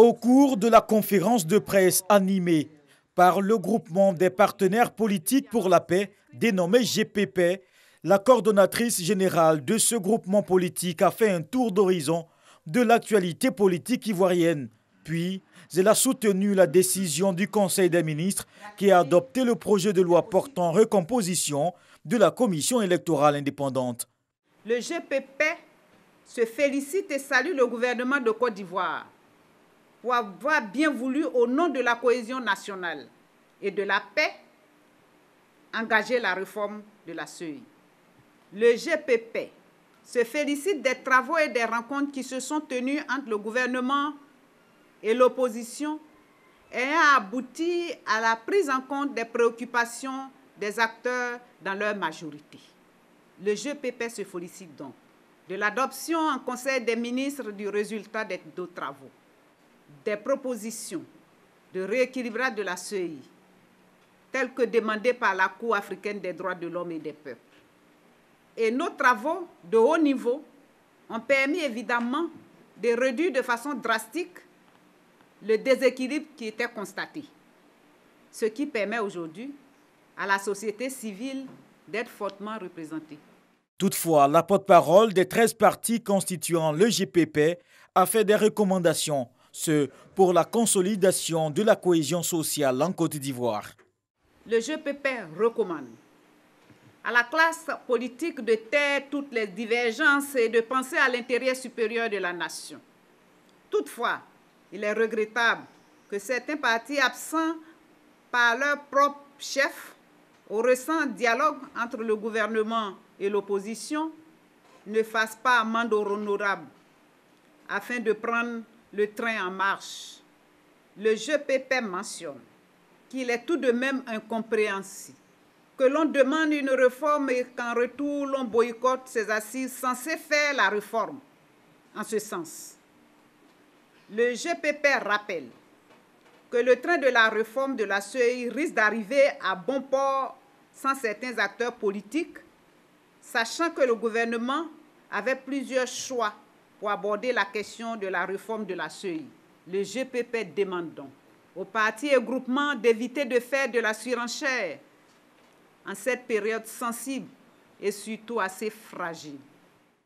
Au cours de la conférence de presse animée par le groupement des partenaires politiques pour la paix, dénommé GPP, la coordonnatrice générale de ce groupement politique a fait un tour d'horizon de l'actualité politique ivoirienne. Puis, elle a soutenu la décision du Conseil des ministres qui a adopté le projet de loi portant recomposition de la commission électorale indépendante. Le GPP se félicite et salue le gouvernement de Côte d'Ivoire pour avoir bien voulu, au nom de la cohésion nationale et de la paix, engager la réforme de la CEI. Le GPP se félicite des travaux et des rencontres qui se sont tenus entre le gouvernement et l'opposition et a abouti à la prise en compte des préoccupations des acteurs dans leur majorité. Le GPP se félicite donc de l'adoption en Conseil des ministres du résultat des deux travaux, des propositions de rééquilibrage de la CEI, telles que demandées par la Cour africaine des droits de l'homme et des peuples. Et nos travaux de haut niveau ont permis évidemment de réduire de façon drastique le déséquilibre qui était constaté, ce qui permet aujourd'hui à la société civile d'être fortement représentée. Toutefois, la porte-parole des 13 partis constituant le GPP a fait des recommandations, pour la consolidation de la cohésion sociale en Côte d'Ivoire. Le GPP recommande à la classe politique de taire toutes les divergences et de penser à l'intérêt supérieur de la nation. Toutefois, il est regrettable que certains partis absents par leur propre chef au récent dialogue entre le gouvernement et l'opposition ne fassent pas amende honorable afin de prendre le train en marche. Le GPP mentionne qu'il est tout de même incompréhensible que l'on demande une réforme et qu'en retour l'on boycotte ces assises censées faire la réforme. En ce sens, le GPP rappelle que le train de la réforme de la CEI risque d'arriver à bon port sans certains acteurs politiques, sachant que le gouvernement avait plusieurs choix pour aborder la question de la réforme de la CEI. Le GPP demande donc aux partis et groupements d'éviter de faire de la surenchère en cette période sensible et surtout assez fragile.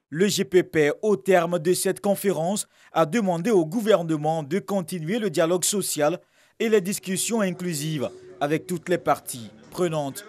Le GPP, au terme de cette conférence, a demandé au gouvernement de continuer le dialogue social et les discussions inclusives avec toutes les parties prenantes.